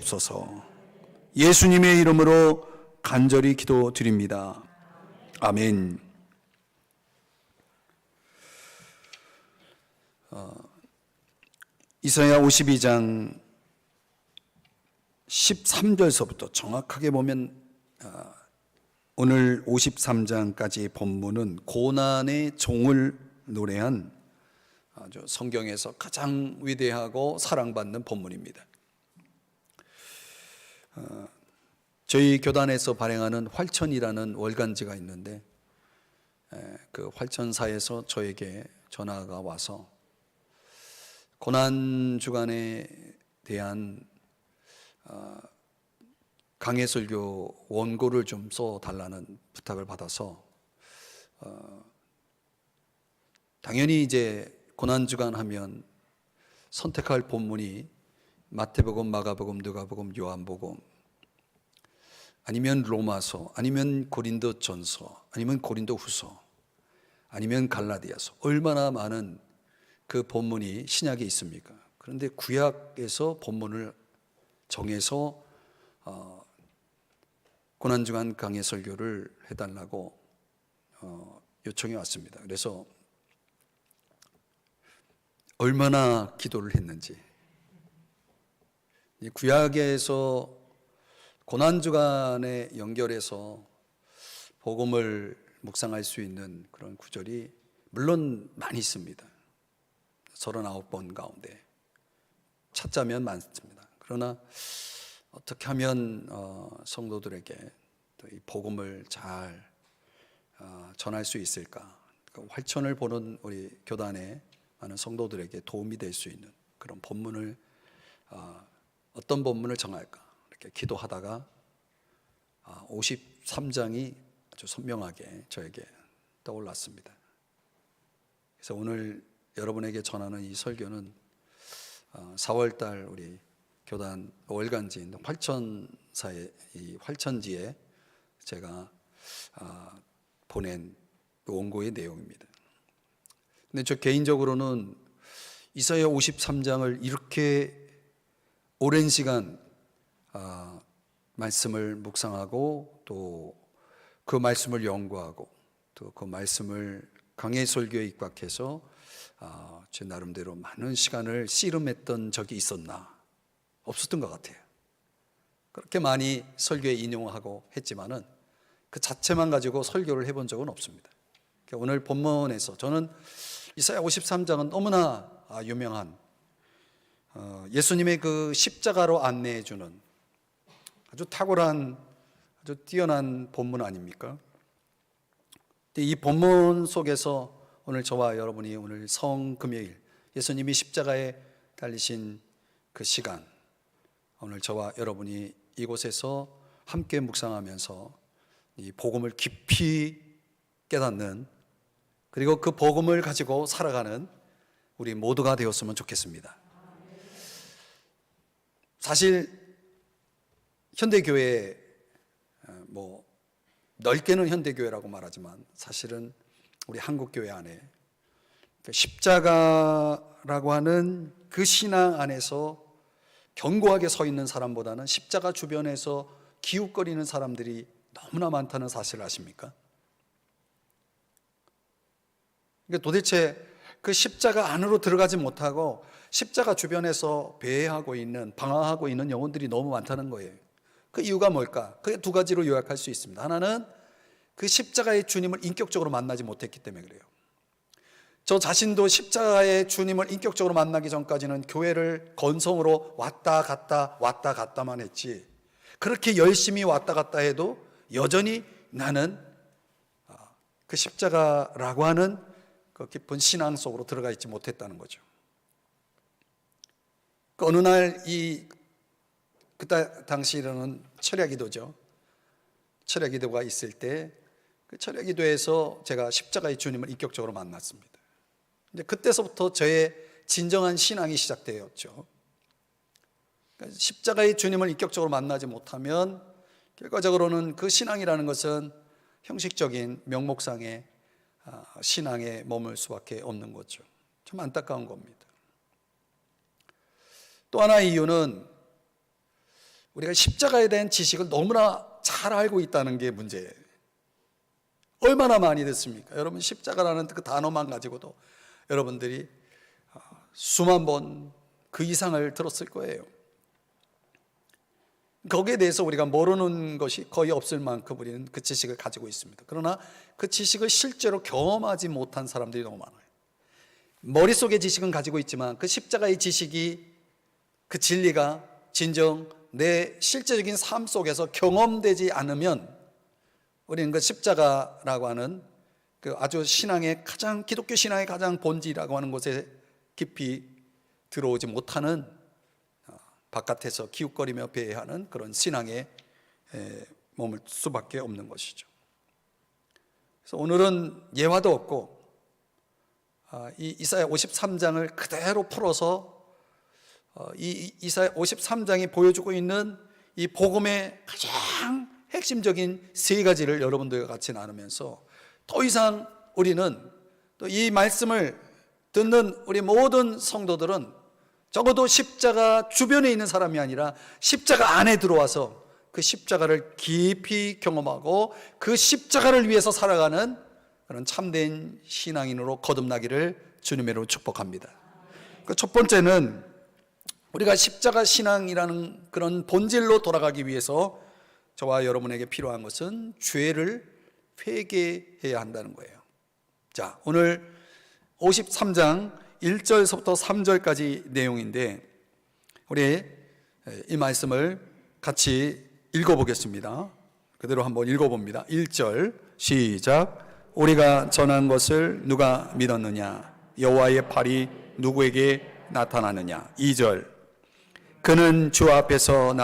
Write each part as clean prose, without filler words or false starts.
주옵소서. 예수님의 이름으로 간절히 기도드립니다. 아멘. 이사야 52장 13절서부터 정확하게 보면 오늘 53장까지의 본문은 고난의 종을 노래한 아주 성경에서 가장 위대하고 사랑받는 본문입니다. 저희 교단에서 발행하는 활천이라는 월간지가 있는데 그 활천사에서 저에게 전화가 와서 고난주간에 대한 강해설교 원고를 좀 써달라는 부탁을 받아서 당연히 이제 고난주간 하면 선택할 본문이 마태복음, 마가복음, 누가복음, 요한복음, 아니면 로마서, 아니면 고린도전서, 아니면 고린도후서, 아니면 갈라디아서, 얼마나 많은 그 본문이 신약에 있습니까? 그런데 구약에서 본문을 정해서 고난주간 강해 설교를 해달라고 요청이 왔습니다. 그래서 얼마나 기도를 했는지, 구약에서 고난주간에 연결해서 복음을 묵상할 수 있는 그런 구절이 물론 많이 있습니다. 39번 가운데 찾자면 많습니다. 그러나 어떻게 하면 성도들에게 또 이 복음을 잘 전할 수 있을까? 활천을 보는 우리 교단의 많은 성도들에게 도움이 될 수 있는 그런 본문을 어떤 본문을 정할까? 이렇게 기도하다가 53장이 아주 선명하게 저에게 떠올랐습니다. 그래서 오늘 여러분에게 전하는 이 설교는 4월달 우리 교단 월간지인 활천사의 이 활천지에 제가 보낸 원고의 내용입니다. 근데 저 개인적으로는 이사야 53장을 이렇게 오랜 시간 말씀을 묵상하고 또 그 말씀을 연구하고 또 그 말씀을 강해 설교에 입각해서 제 나름대로 많은 시간을 씨름했던 적이 있었나? 없었던 것 같아요. 그렇게 많이 설교에 인용하고 했지만은 그 자체만 가지고 설교를 해본 적은 없습니다. 오늘 본문에서 저는 이사야 53장은 너무나 유명한 예수님의 그 십자가로 안내해 주는 아주 탁월한 아주 뛰어난 본문 아닙니까? 이 본문 속에서 오늘 저와 여러분이 오늘 성금요일 예수님이 십자가에 달리신 그 시간, 오늘 저와 여러분이 이곳에서 함께 묵상하면서 이 복음을 깊이 깨닫는, 그리고 그 복음을 가지고 살아가는 우리 모두가 되었으면 좋겠습니다. 사실 현대교회, 넓게는 현대교회라고 말하지만 사실은 우리 한국교회 안에 십자가라고 하는 그 신앙 안에서 견고하게 서 있는 사람보다는 십자가 주변에서 기웃거리는 사람들이 너무나 많다는 사실을 아십니까? 그러니까 도대체 그 십자가 안으로 들어가지 못하고 십자가 주변에서 배회하고 있는, 방황하고 있는 영혼들이 너무 많다는 거예요. 그 이유가 뭘까? 그게 두 가지로 요약할 수 있습니다. 하나는 그 십자가의 주님을 인격적으로 만나지 못했기 때문에 그래요. 저 자신도 십자가의 주님을 인격적으로 만나기 전까지는 교회를 건성으로 왔다 갔다만 했지, 그렇게 열심히 왔다 갔다 해도 여전히 나는 그 십자가라고 하는 그 깊은 신앙 속으로 들어가 있지 못했다는 거죠. 그 어느 날 그때 당시로는 철야기도죠. 철야기도가 있을 때 그 철야기도에서 제가 십자가의 주님을 인격적으로 만났습니다. 이제 그때서부터 저의 진정한 신앙이 시작되었죠. 그러니까 십자가의 주님을 인격적으로 만나지 못하면 결과적으로는 그 신앙이라는 것은 형식적인 명목상의 신앙에 머물 수밖에 없는 거죠. 참 안타까운 겁니다. 또 하나의 이유는 우리가 십자가에 대한 지식을 너무나 잘 알고 있다는 게 문제예요. 얼마나 많이 듣습니까? 여러분, 십자가라는 그 단어만 가지고도 여러분들이 수만 번 그 이상을 들었을 거예요. 거기에 대해서 우리가 모르는 것이 거의 없을 만큼 우리는 그 지식을 가지고 있습니다. 그러나 그 지식을 실제로 경험하지 못한 사람들이 너무 많아요. 머릿속에 지식은 가지고 있지만 그 십자가의 지식이, 그 진리가 진정 내 실제적인 삶 속에서 경험되지 않으면 우리는 그 십자가라고 하는 그 아주 신앙의 가장, 기독교 신앙의 가장 본질이라고 하는 곳에 깊이 들어오지 못하는, 바깥에서 기웃거리며 배회하는 그런 신앙에 머물 수밖에 없는 것이죠. 그래서 오늘은 예화도 없고 이 이사야 53장을 그대로 풀어서 이 이사야 53장이 보여주고 있는 이 복음의 가장 핵심적인 세 가지를 여러분들과 같이 나누면서 더 이상 우리는 또 이 말씀을 듣는 우리 모든 성도들은 적어도 십자가 주변에 있는 사람이 아니라 십자가 안에 들어와서 그 십자가를 깊이 경험하고 그 십자가를 위해서 살아가는 그런 참된 신앙인으로 거듭나기를 주님의 이름으로 축복합니다. 그 첫 번째는 우리가 십자가 신앙이라는 그런 본질로 돌아가기 위해서 저와 여러분에게 필요한 것은 죄를 회개해야 한다는 거예요. 자, 오늘 53장 1절서부터 3절까지 내용인데 우리 이 말씀을 같이 읽어보겠습니다. 그대로 한번 읽어봅니다. 1절 시작. 우리가 전한 것을 누가 믿었느냐? 여호와의 팔이 누구에게 나타나느냐? 2절 그는 주 앞에서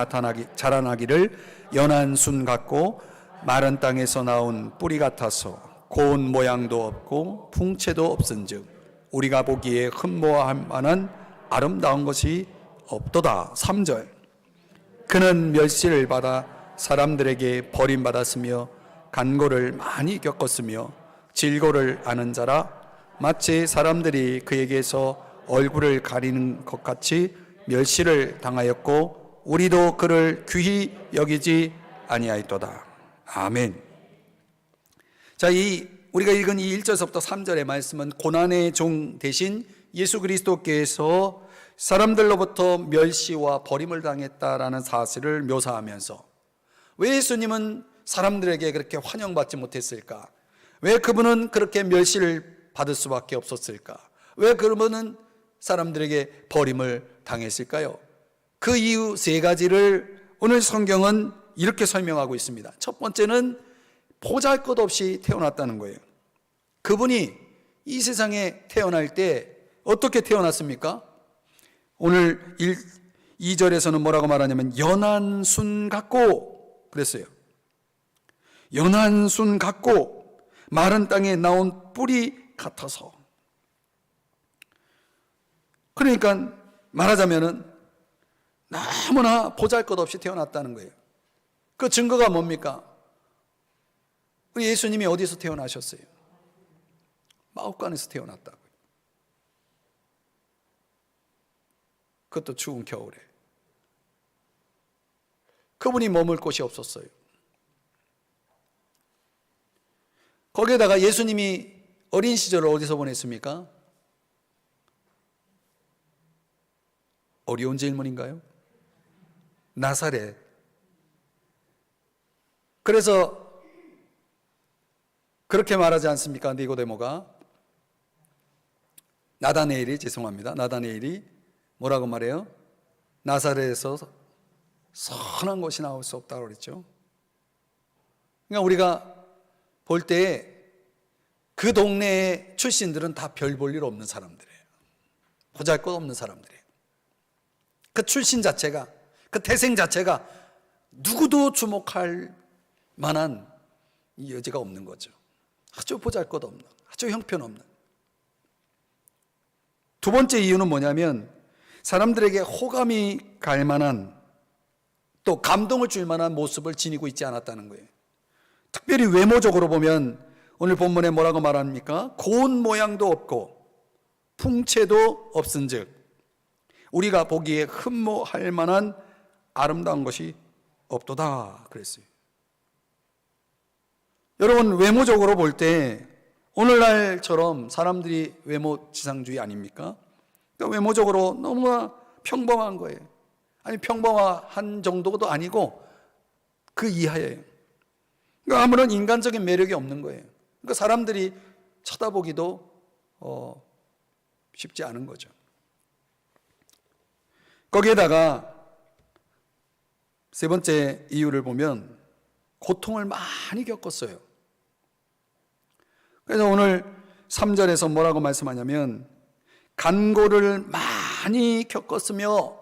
자라나기를 연한 순 같고 마른 땅에서 나온 뿌리 같아서 고운 모양도 없고 풍채도 없은즉 우리가 보기에 흠모할 만한 아름다운 것이 없도다. 3절 그는 멸시를 받아 사람들에게 버림받았으며 간고를 많이 겪었으며 질고를 아는 자라 마치 사람들이 그에게서 얼굴을 가리는 것 같이 멸시를 당하였고 우리도 그를 귀히 여기지 아니하였도다. 아멘. 자, 우리가 읽은 이 1절서부터 3절의 말씀은 고난의 종 대신 예수 그리스도께서 사람들로부터 멸시와 버림을 당했다라는 사실을 묘사하면서 왜 예수님은 사람들에게 그렇게 환영받지 못했을까? 왜 그분은 그렇게 멸시를 받을 수밖에 없었을까? 왜 그분은 사람들에게 버림을 당했을까요? 그 이유 세 가지를 오늘 성경은 이렇게 설명하고 있습니다. 첫 번째는 보잘것없이 태어났다는 거예요. 그분이 이 세상에 태어날 때 어떻게 태어났습니까? 오늘 2절에서는 뭐라고 말하냐면 연한 순 같고 그랬어요. 연한 순 같고 마른 땅에 나온 뿌리 같아서. 그러니까 말하자면은 너무나 보잘것없이 태어났다는 거예요. 그 증거가 뭡니까? 우리 예수님이 어디서 태어나셨어요? 마옥간에서 태어났다고요. 그것도 추운 겨울에. 그분이 머물 곳이 없었어요. 거기에다가 예수님이 어린 시절을 어디서 보냈습니까? 어려운 질문인가요? 나사렛. 그래서 그렇게 말하지 않습니까? 니고데모가 나다네엘이 뭐라고 말해요? 나사렛에서 선한 것이 나올 수 없다고 그랬죠. 그러니까 우리가 볼 때 그 동네의 출신들은 다 별 볼 일 없는 사람들이에요. 보잘것없는 사람들이에요. 그 출신 자체가, 그 태생 자체가 누구도 주목할 만한 여지가 없는 거죠. 아주 보잘것없는, 아주 형편없는. 두 번째 이유는 뭐냐면 사람들에게 호감이 갈 만한, 또 감동을 줄 만한 모습을 지니고 있지 않았다는 거예요. 특별히 외모적으로 보면 오늘 본문에 뭐라고 말합니까? 고운 모양도 없고 풍채도 없은즉 우리가 보기에 흠모할 만한 아름다운 것이 없도다 그랬어요. 여러분, 외모적으로 볼 때 오늘날처럼 사람들이 외모 지상주의 아닙니까? 그러니까 외모적으로 너무나 평범한 거예요. 아니, 평범한 정도도 아니고 그 이하예요. 그러니까 아무런 인간적인 매력이 없는 거예요. 그러니까 사람들이 쳐다보기도 쉽지 않은 거죠. 거기에다가 세 번째 이유를 보면 고통을 많이 겪었어요. 그래서 오늘 3절에서 뭐라고 말씀하냐면 간고를 많이 겪었으며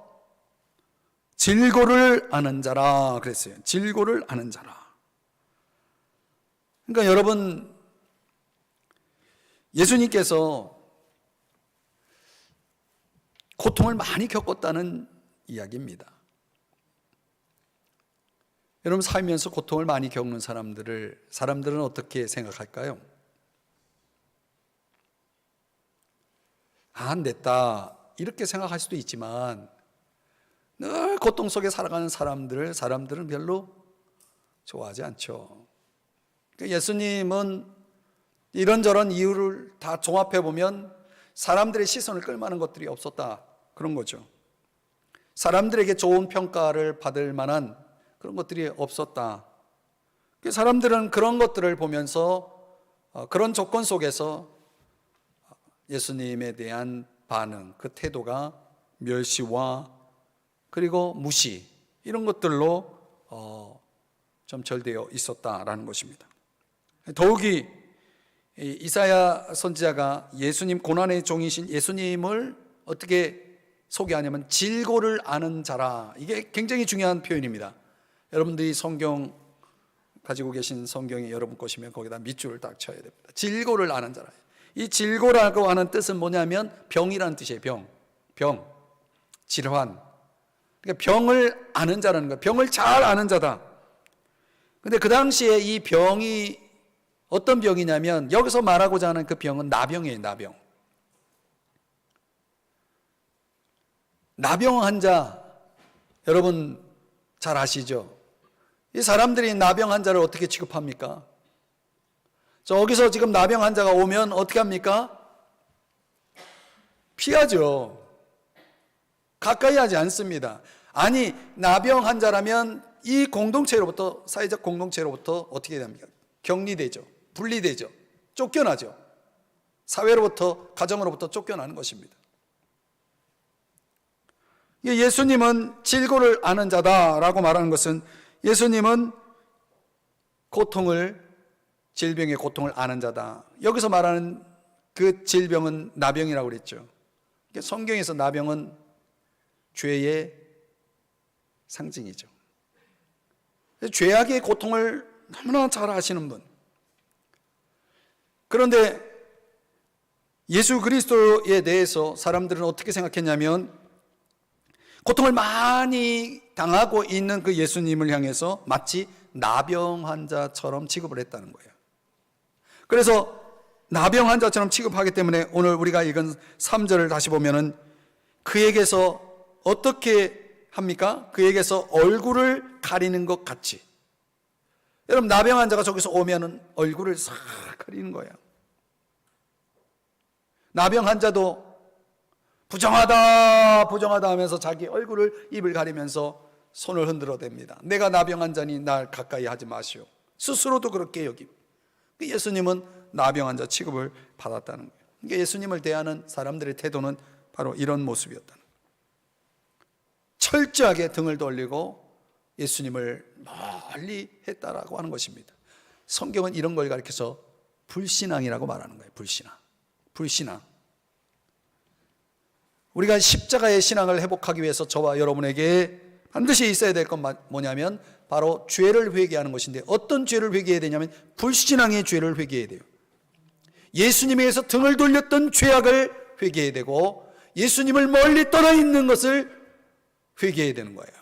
질고를 아는 자라 그랬어요. 질고를 아는 자라. 그러니까 여러분, 예수님께서 고통을 많이 겪었다는 이야기입니다. 여러분, 살면서 고통을 많이 겪는 사람들은 어떻게 생각할까요? 안 됐다 이렇게 생각할 수도 있지만 늘 고통 속에 살아가는 사람들은 별로 좋아하지 않죠. 그러니까 예수님은 이런저런 이유를 다 종합해 보면 사람들의 시선을 끌만한 것들이 없었다 그런 거죠. 사람들에게 좋은 평가를 받을 만한 그런 것들이 없었다. 사람들은 그런 것들을 보면서 그런 조건 속에서 예수님에 대한 반응, 그 태도가 멸시와 그리고 무시 이런 것들로 좀 절되어 있었다라는 것입니다. 더욱이 이사야 선지자가 예수님 고난의 종이신 예수님을 어떻게 소개하냐면 질고를 아는 자라. 이게 굉장히 중요한 표현입니다. 여러분들이 성경 가지고 계신 성경이 여러분 것이면 거기다 밑줄을 딱 쳐야 됩니다. 질고를 아는 자라. 이 질고라고 하는 뜻은 뭐냐면 병이라는 뜻이에요. 병, 질환. 그러니까 병을 아는 자라는 거예요. 병을 잘 아는 자다. 근데 그 당시에 이 병이 어떤 병이냐면 여기서 말하고자 하는 그 병은 나병이에요. 나병 환자 여러분 잘 아시죠? 이 사람들이 나병 환자를 어떻게 취급합니까? 저기서 지금 나병 환자가 오면 어떻게 합니까? 피하죠. 가까이 하지 않습니다. 아니, 나병 환자라면 이 공동체로부터, 사회적 공동체로부터 어떻게 됩니까? 격리되죠. 분리되죠. 쫓겨나죠. 사회로부터, 가정으로부터 쫓겨나는 것입니다. 예수님은 질고를 아는 자다라고 말하는 것은 예수님은 질병의 고통을 아는 자다. 여기서 말하는 그 질병은 나병이라고 그랬죠. 성경에서 나병은 죄의 상징이죠. 죄악의 고통을 너무나 잘 아시는 분. 그런데 예수 그리스도에 대해서 사람들은 어떻게 생각했냐면 고통을 많이 당하고 있는 그 예수님을 향해서 마치 나병 환자처럼 취급을 했다는 거예요. 그래서 나병 환자처럼 취급하기 때문에 오늘 우리가 읽은 3절을 다시 보면은 그에게서 어떻게 합니까? 그에게서 얼굴을 가리는 것 같이. 여러분, 나병 환자가 저기서 오면은 얼굴을 싹 가리는 거예요. 나병 환자도 부정하다 하면서 자기 얼굴을 입을 가리면서 손을 흔들어 댑니다. 내가 나병 환자니 날 가까이 하지 마시오. 스스로도 그렇게 여깁니다. 예수님은 나병 환자 취급을 받았다는 거예요. 그러니까 예수님을 대하는 사람들의 태도는 바로 이런 모습이었다는 거예요. 철저하게 등을 돌리고 예수님을 멀리 했다라고 하는 것입니다. 성경은 이런 걸 가리켜서 불신앙이라고 말하는 거예요. 불신앙. 우리가 십자가의 신앙을 회복하기 위해서 저와 여러분에게 반드시 있어야 될 건 뭐냐면 바로 죄를 회개하는 것인데, 어떤 죄를 회개해야 되냐면 불신앙의 죄를 회개해야 돼요. 예수님에 의해서 등을 돌렸던 죄악을 회개해야 되고 예수님을 멀리 떠나 있는 것을 회개해야 되는 거예요.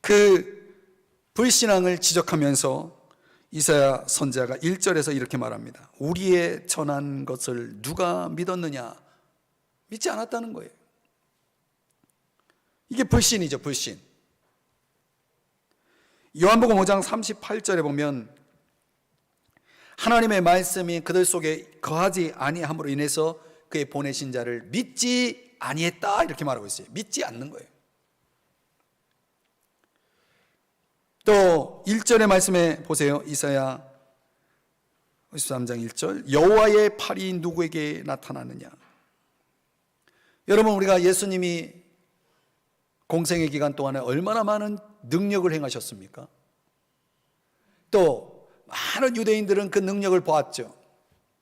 그 불신앙을 지적하면서 이사야 선지자가 1절에서 이렇게 말합니다. 우리의 전한 것을 누가 믿었느냐? 믿지 않았다는 거예요. 이게 불신이죠, 불신. 요한복음 5장 38절에 보면 하나님의 말씀이 그들 속에 거하지 아니함으로 인해서 그의 보내신 자를 믿지 아니했다 이렇게 말하고 있어요. 믿지 않는 거예요. 또 1절의 말씀에 보세요. 이사야 53장 1절, 여호와의 팔이 누구에게 나타나느냐. 여러분, 우리가 예수님이 공생의 기간 동안에 얼마나 많은 능력을 행하셨습니까? 또 많은 유대인들은 그 능력을 보았죠.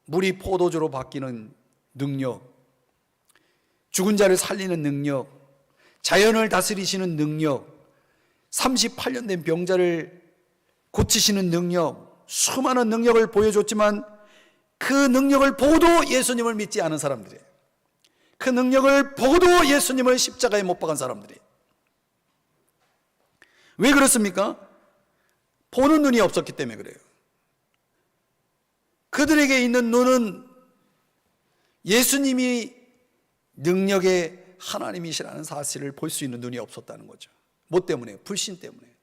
물이 포도주로 바뀌는 능력, 죽은 자를 살리는 능력, 자연을 다스리시는 능력, 38년 된 병자를 고치시는 능력, 수많은 능력을 보여줬지만 그 능력을 보고도 예수님을 믿지 않은 사람들이에요. 그 능력을 보고도 예수님을 십자가에 못 박은 사람들이에요. 왜 그렇습니까? 보는 눈이 없었기 때문에 그래요. 그들에게 있는 눈은 예수님이 능력의 하나님이시라는 사실을 볼 수 있는 눈이 없었다는 거죠. 뭐 때문에? 불신 때문에.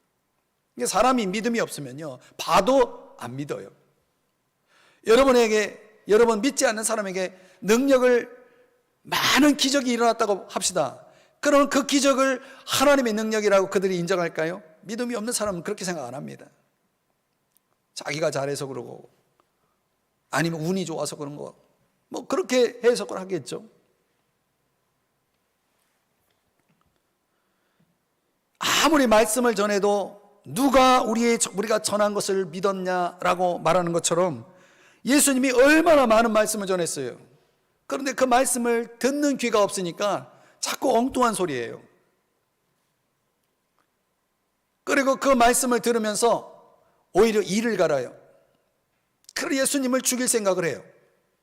사람이 믿음이 없으면요, 봐도 안 믿어요. 여러분 믿지 않는 사람에게 능력을, 많은 기적이 일어났다고 합시다. 그럼 그 기적을 하나님의 능력이라고 그들이 인정할까요? 믿음이 없는 사람은 그렇게 생각 안 합니다. 자기가 잘해서 그러고, 아니면 운이 좋아서 그런 거, 뭐 그렇게 해석을 하겠죠. 아무리 말씀을 전해도 누가 우리가 전한 것을 믿었냐라고 말하는 것처럼 예수님이 얼마나 많은 말씀을 전했어요. 그런데 그 말씀을 듣는 귀가 없으니까 자꾸 엉뚱한 소리예요. 그리고 그 말씀을 들으면서 오히려 이를 갈아요. 그리고 예수님을 죽일 생각을 해요.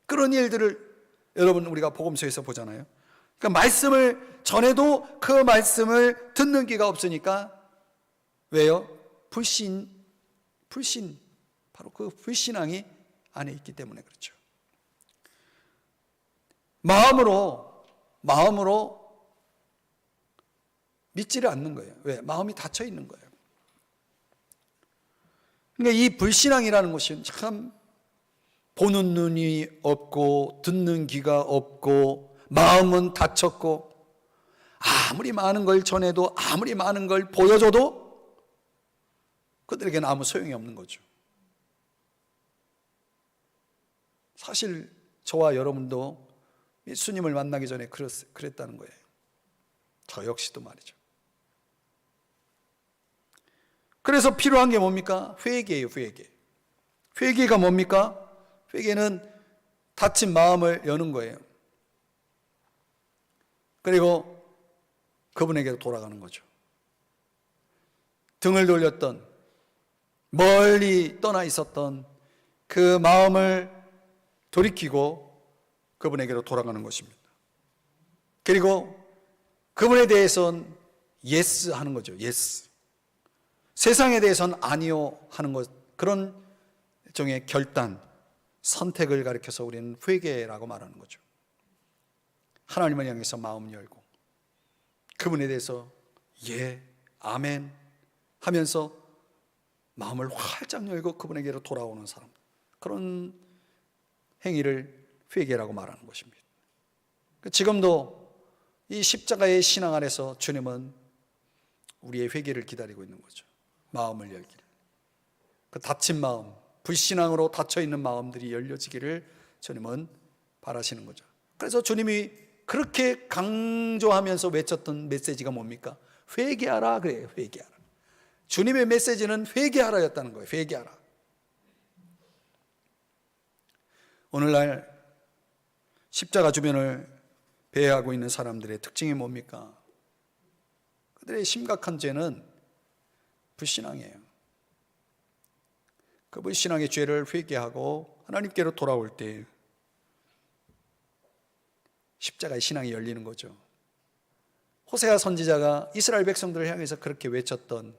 그런 일들을 여러분 우리가 복음서에서 보잖아요. 그러니까 말씀을 전해도 그 말씀을 듣는 귀가 없으니까, 왜요? 불신, 바로 그 불신앙이 안에 있기 때문에 그렇죠. 마음으로 믿지를 않는 거예요. 왜? 마음이 닫혀 있는 거예요. 그러니까 이 불신앙이라는 것은 참, 보는 눈이 없고 듣는 귀가 없고 마음은 닫혔고, 아무리 많은 걸 전해도, 아무리 많은 걸 보여줘도 그들에게는 아무 소용이 없는 거죠. 사실 저와 여러분도 예수님을 만나기 전에 그랬다는 거예요. 저 역시도 말이죠. 그래서 필요한 게 뭡니까? 회개예요, 회개. 회개가 뭡니까? 회개는 닫힌 마음을 여는 거예요. 그리고 그분에게로 돌아가는 거죠. 등을 돌렸던, 멀리 떠나 있었던 그 마음을 돌이키고 그분에게로 돌아가는 것입니다. 그리고 그분에 대해서는 예스 하는 거죠. 예스. 세상에 대해서는 아니요 하는 것, 그런 일종의 결단, 선택을 가리켜서 우리는 회개라고 말하는 거죠. 하나님을 향해서 마음 열고 그분에 대해서 예, 아멘 하면서 마음을 활짝 열고 그분에게로 돌아오는 사람, 그런 행위를 회개라고 말하는 것입니다. 지금도 이 십자가의 신앙 안에서 주님은 우리의 회개를 기다리고 있는 거죠. 마음을 열기를. 그 닫힌 마음, 불신앙으로 닫혀있는 마음들이 열려지기를 주님은 바라시는 거죠. 그래서 주님이 그렇게 강조하면서 외쳤던 메시지가 뭡니까? 회개하라 그래요. 회개하라. 주님의 메시지는 회개하라였다는 거예요. 회개하라. 오늘날 십자가 주변을 배회하고 있는 사람들의 특징이 뭡니까? 그들의 심각한 죄는 불신앙이에요. 그 불신앙의 죄를 회개하고 하나님께로 돌아올 때 십자가의 신앙이 열리는 거죠. 호세아 선지자가 이스라엘 백성들을 향해서 그렇게 외쳤던,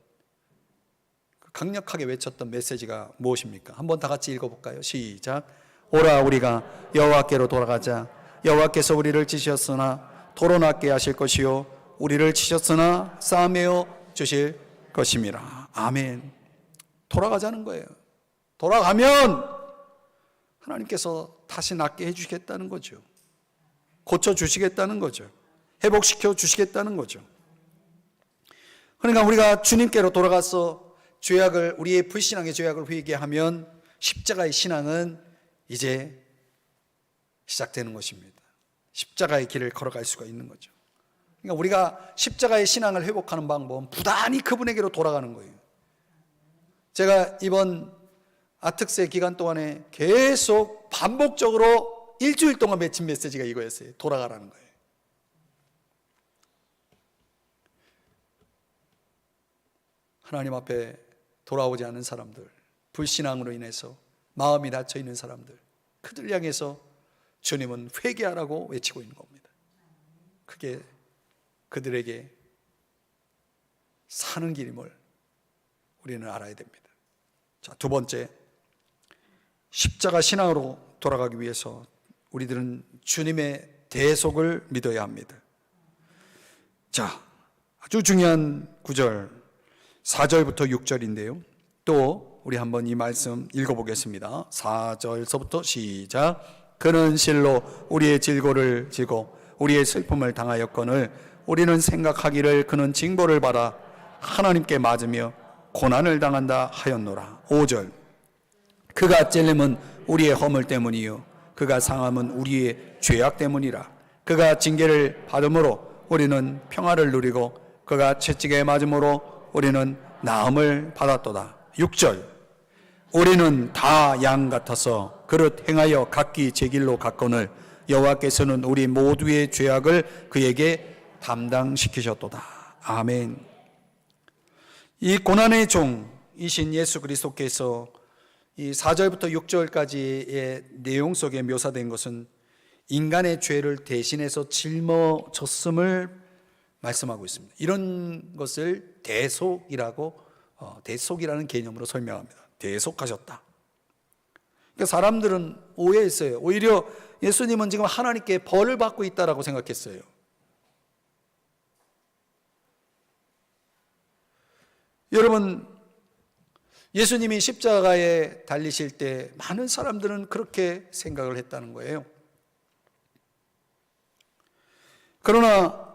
강력하게 외쳤던 메시지가 무엇입니까? 한번 다 같이 읽어볼까요? 시작. 오라 우리가 여호와께로 돌아가자. 여호와께서 우리를 지셨으나 토론하게 하실 것이요 우리를 치셨으나 싸매어 주실 것임이라. 아멘. 돌아가자는 거예요. 돌아가면 하나님께서 다시 낫게 해주시겠다는 거죠. 고쳐주시겠다는 거죠. 회복시켜 주시겠다는 거죠. 그러니까 우리가 주님께로 돌아가서 죄악을, 우리의 불신앙의 죄악을 회개하면 십자가의 신앙은 이제 시작되는 것입니다. 십자가의 길을 걸어갈 수가 있는 거죠. 그러니까 우리가 십자가의 신앙을 회복하는 방법은 부단히 그분에게로 돌아가는 거예요. 제가 이번 아특세 기간 동안에 계속 반복적으로 일주일 동안 맺힌 메시지가 이거였어요. 돌아가라는 거예요. 하나님 앞에 돌아오지 않은 사람들, 불신앙으로 인해서 마음이 닫혀 있는 사람들, 그들 향해서 주님은 회개하라고 외치고 있는 겁니다. 그게 그들에게 사는 길임을 우리는 알아야 됩니다. 자, 두 번째, 십자가 신앙으로 돌아가기 위해서 우리들은 주님의 대속을 믿어야 합니다. 자, 아주 중요한 구절 4절부터 6절인데요. 또 우리 한번 이 말씀 읽어보겠습니다. 4절서부터 시작. 그는 실로 우리의 질고를 지고 우리의 슬픔을 당하였거늘 우리는 생각하기를 그는 징벌을 받아 하나님께 맞으며 고난을 당한다 하였노라. 5절. 그가 찔림은 우리의 허물 때문이요 그가 상함은 우리의 죄악 때문이라. 그가 징계를 받음으로 우리는 평화를 누리고 그가 채찍에 맞음으로 우리는 나음을 받았도다. 6절. 우리는 다 양 같아서 그릇 행하여 각기 제 길로 갔거늘 여호와께서는 우리 모두의 죄악을 그에게 담당시키셨도다. 아멘. 이 고난의 종이신 예수 그리스도께서 이 4절부터 6절까지의 내용 속에 묘사된 것은 인간의 죄를 대신해서 짊어졌음을 말씀하고 있습니다. 이런 것을 대속이라는 개념으로 설명합니다. 대속하셨다. 그러니까 사람들은 오해했어요. 오히려 예수님은 지금 하나님께 벌을 받고 있다라고 생각했어요. 여러분, 예수님이 십자가에 달리실 때 많은 사람들은 그렇게 생각을 했다는 거예요. 그러나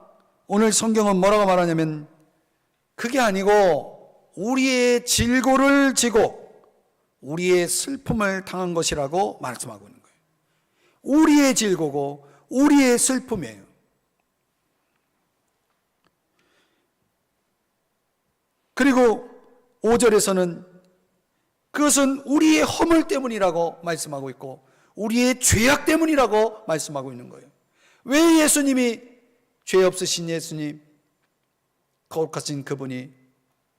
오늘 성경은 뭐라고 말하냐면 그게 아니고 우리의 질고를 지고 우리의 슬픔을 당한 것이라고 말씀하고 있는 거예요. 우리의 질고고 우리의 슬픔이에요. 그리고 5절에서는 그것은 우리의 허물 때문이라고 말씀하고 있고 우리의 죄악 때문이라고 말씀하고 있는 거예요. 왜 예수님이, 죄 없으신 예수님, 거룩하신 그분이,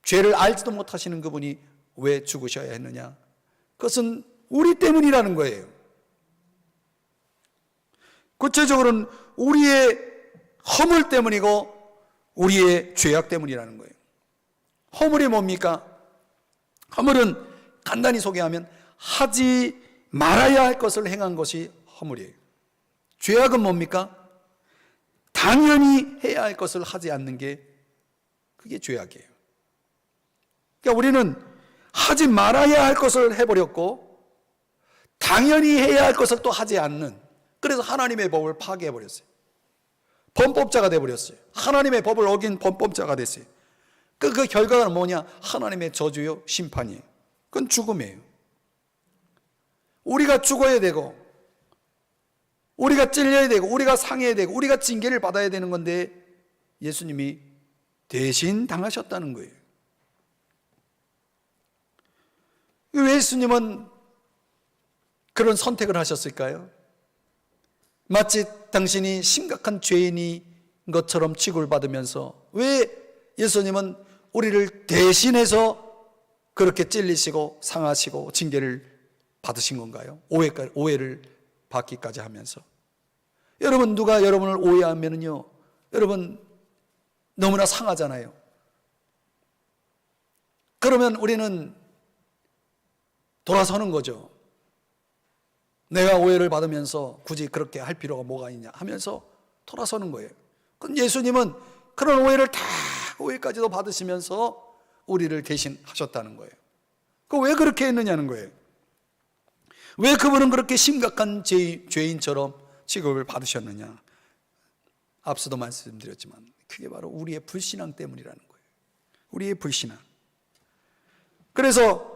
죄를 알지도 못하시는 그분이 왜 죽으셔야 했느냐? 그것은 우리 때문이라는 거예요. 구체적으로는 우리의 허물 때문이고 우리의 죄악 때문이라는 거예요. 허물이 뭡니까? 허물은 간단히 소개하면 하지 말아야 할 것을 행한 것이 허물이에요. 죄악은 뭡니까? 당연히 해야 할 것을 하지 않는 게 그게 죄악이에요. 그러니까 우리는 하지 말아야 할 것을 해버렸고 당연히 해야 할 것을 또 하지 않는, 그래서 하나님의 법을 파괴해버렸어요. 범법자가 돼버렸어요. 하나님의 법을 어긴 범법자가 됐어요. 그 결과는 뭐냐? 하나님의 저주요, 심판이에요. 그건 죽음이에요. 우리가 죽어야 되고 우리가 찔려야 되고 우리가 상해야 되고 우리가 징계를 받아야 되는 건데 예수님이 대신 당하셨다는 거예요. 왜 예수님은 그런 선택을 하셨을까요? 마치 당신이 심각한 죄인인 것처럼 취급을 받으면서 왜 예수님은 우리를 대신해서 그렇게 찔리시고 상하시고 징계를 받으신 건가요? 오해를 받기까지 하면서. 여러분, 누가 여러분을 오해하면요, 여러분 너무나 상하잖아요. 그러면 우리는 돌아서는 거죠. 내가 오해를 받으면서 굳이 그렇게 할 필요가 뭐가 있냐 하면서 돌아서는 거예요. 그럼 예수님은 그런 오해를 다 오해까지도 받으시면서 우리를 대신 하셨다는 거예요. 왜 그렇게 했느냐는 거예요. 왜 그분은 그렇게 심각한 죄인처럼 취급을 받으셨느냐. 앞서도 말씀드렸지만 그게 바로 우리의 불신앙 때문이라는 거예요. 우리의 불신앙. 그래서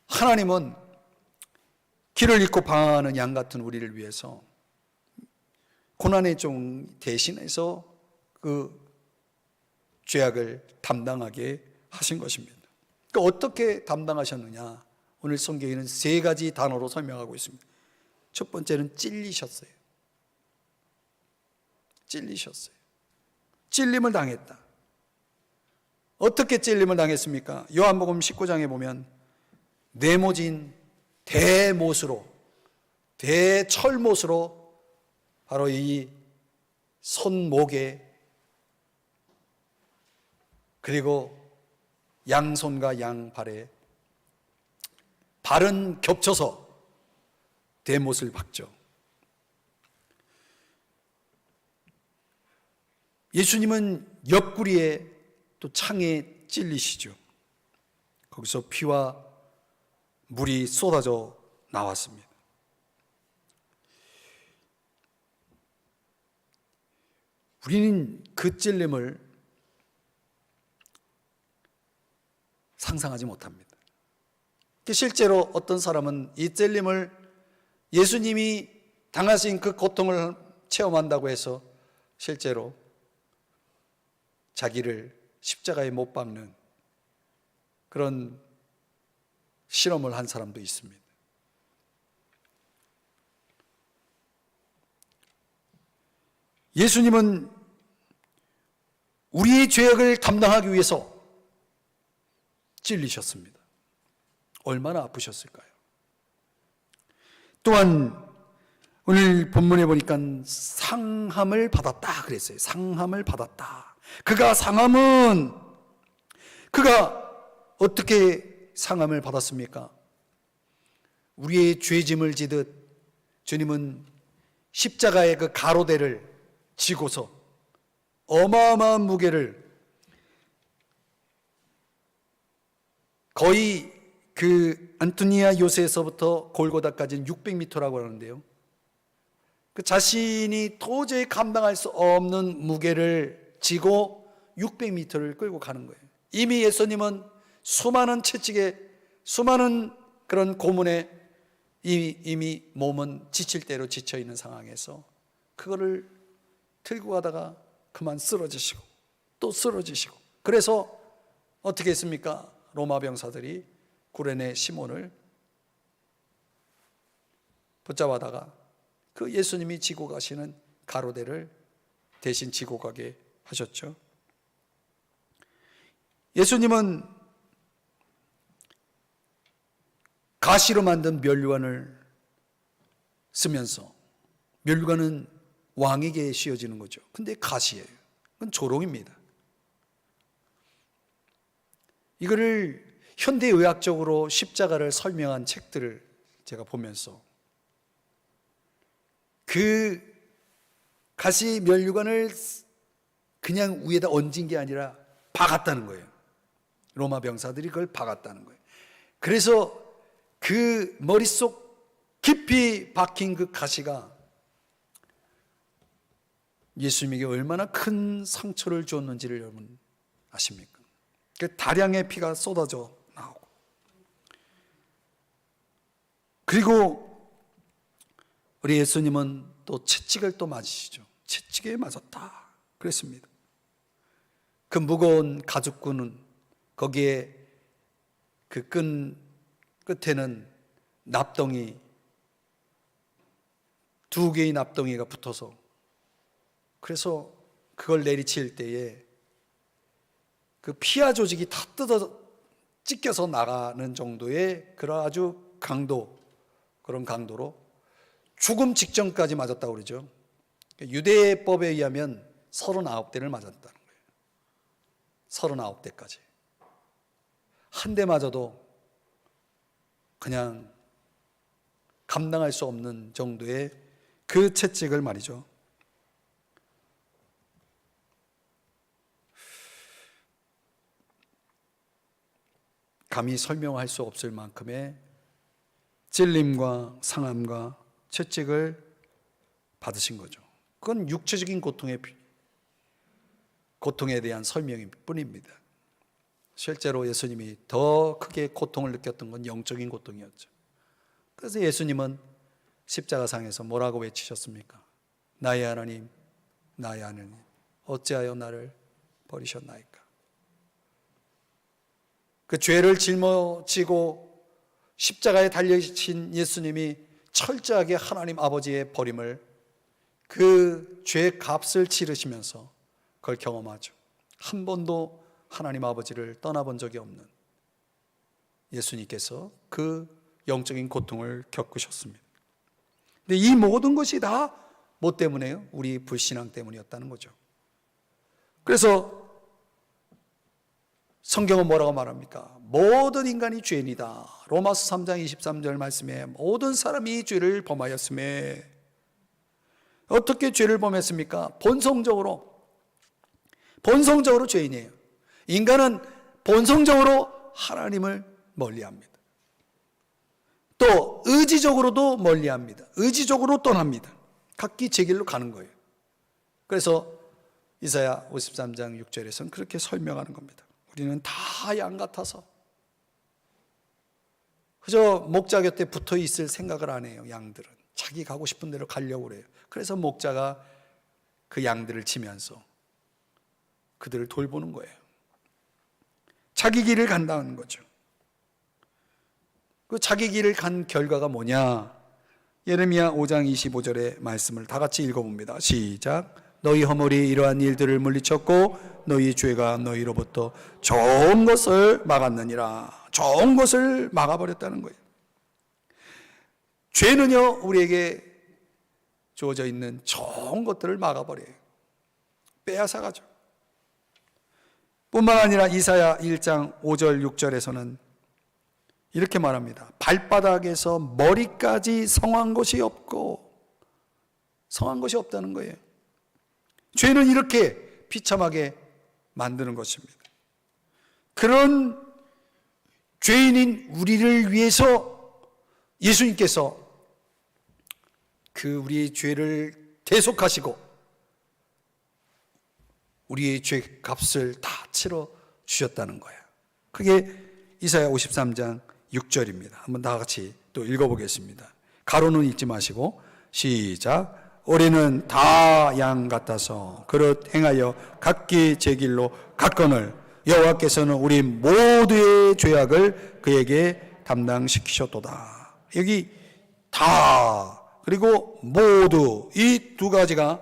하나님은 길을 잃고 방황하는 양 같은 우리를 위해서 고난의 종 대신해서 그 죄악을 담당하게 하신 것입니다. 그러니까 어떻게 담당하셨느냐? 오늘 성경에는 3가지 단어로 설명하고 있습니다. 첫 번째는 찔리셨어요. 찔리셨어요. 찔림을 당했다. 어떻게 찔림을 당했습니까? 요한복음 19장에 보면 네모진 대못으로, 대철못으로 바로 이 손목에 그리고 양손과 양발에 발은 겹쳐서 대못을 박죠. 예수님은 옆구리에 또 창에 찔리시죠. 거기서 피와 물이 쏟아져 나왔습니다. 우리는 그 찔림을 상상하지 못합니다. 실제로 어떤 사람은 이 찔림을 예수님이 당하신 그 고통을 체험한다고 해서 실제로 자기를 십자가에 못 박는 그런 실험을 한 사람도 있습니다. 예수님은 우리의 죄악을 담당하기 위해서 찔리셨습니다. 얼마나 아프셨을까요? 또한 오늘 본문에 보니까 상함을 받았다 그랬어요. 상함을 받았다. 그가 어떻게 상함을 받았습니까? 우리의 죄짐을 지듯 주님은 십자가의 그 가로대를 지고서 어마어마한 무게를 거의 그 안토니아 요새에서부터 골고다까지는 600m라고 하는데요. 그 자신이 도저히 감당할 수 없는 무게를 지고 600m를 끌고 가는 거예요. 이미 예수님은 수많은 채찍에 수많은 그런 고문에 이미 몸은 지칠 대로 지쳐 있는 상황에서 그거를 들고 가다가 그만 쓰러지시고 또 쓰러지시고, 그래서 어떻게 했습니까? 로마 병사들이 구레네 시몬을 붙잡아다가 그 예수님이 지고 가시는 가로대를 대신 지고 가게 하셨죠. 예수님은 가시로 만든 면류관을 쓰면서, 면류관은 왕에게 씌워지는 거죠. 근데 가시예요. 그건 조롱입니다. 이거를 현대의학적으로 십자가를 설명한 책들을 제가 보면서 그 가시 면류관을 그냥 위에다 얹은 게 아니라 박았다는 거예요. 로마 병사들이 그걸 박았다는 거예요. 그래서 그 머릿속 깊이 박힌 그 가시가 예수님에게 얼마나 큰 상처를 줬는지를 여러분 아십니까? 그 다량의 피가 쏟아져 나오고, 그리고 우리 예수님은 또 채찍을 또 맞으시죠. 채찍에 맞았다 그랬습니다. 그 무거운 가죽끈은 거기에 그 끈 끝에는 납덩이, 2개의 납덩이가 붙어서, 그래서 그걸 내리칠 때에 그 피하 조직이 다 찢겨서 나가는 정도의 그런 아주 그런 강도로 죽음 직전까지 맞았다고 그러죠. 유대법에 의하면 39대를 맞았다는 거예요. 39대까지. 한 대 맞아도 그냥 감당할 수 없는 정도의 그 채찍을 말이죠. 감히 설명할 수 없을 만큼의 찔림과 상함과 채찍을 받으신 거죠. 그건 육체적인 고통에 대한 설명일 뿐입니다. 실제로 예수님이 더 크게 고통을 느꼈던 건 영적인 고통이었죠. 그래서 예수님은 십자가상에서 뭐라고 외치셨습니까? 나의 하나님, 나의 하나님, 어찌하여 나를 버리셨나이까? 그 죄를 짊어지고 십자가에 달려진 예수님이 철저하게 하나님 아버지의 버림을, 그 죄 값을 치르시면서 그걸 경험하죠. 한 번도 하나님 아버지를 떠나본 적이 없는 예수님께서 그 영적인 고통을 겪으셨습니다. 근데 이 모든 것이 다 뭐 때문에요? 우리 불신앙 때문이었다는 거죠. 그래서 성경은 뭐라고 말합니까? 모든 인간이 죄인이다. 로마서 3장 23절 말씀에 모든 사람이 죄를 범하였음에, 어떻게 죄를 범했습니까? 본성적으로 죄인이에요. 인간은 본성적으로 하나님을 멀리합니다. 또 의지적으로도 멀리합니다. 의지적으로 떠납니다. 각기 제 길로 가는 거예요. 그래서 이사야 53장 6절에서는 그렇게 설명하는 겁니다. 우리는 다 양 같아서 그저 목자 곁에 붙어 있을 생각을 안 해요. 양들은 자기 가고 싶은 대로 가려고 그래요. 그래서 목자가 그 양들을 치면서 그들을 돌보는 거예요. 자기 길을 간다는 거죠. 그 자기 길을 간 결과가 뭐냐? 예레미야 5장 25절의 말씀을 다 같이 읽어봅니다. 시작. 너희 허물이 이러한 일들을 물리쳤고 너희 죄가 너희로부터 좋은 것을 막았느니라. 좋은 것을 막아버렸다는 거예요. 죄는요, 우리에게 주어져 있는 좋은 것들을 막아버려요. 빼앗아가죠. 뿐만 아니라 이사야 1장 5절 6절에서는 이렇게 말합니다. 발바닥에서 머리까지 성한 것이 없고, 성한 것이 없다는 거예요. 죄는 이렇게 비참하게 만드는 것입니다. 그런 죄인인 우리를 위해서 예수님께서 그 우리의 죄를 대속하시고 우리의 죄 값을 다 치러 주셨다는 거예요. 그게 이사야 53장 6절입니다. 한번 다 같이 또 읽어보겠습니다. 가로는 읽지 마시고 시작. 우리는 다 양 같아서 그릇 행하여 각기 제 길로 갔거늘 여호와께서는 우리 모두의 죄악을 그에게 담당시키셨도다. 여기 다 그리고 모두 이 두 가지가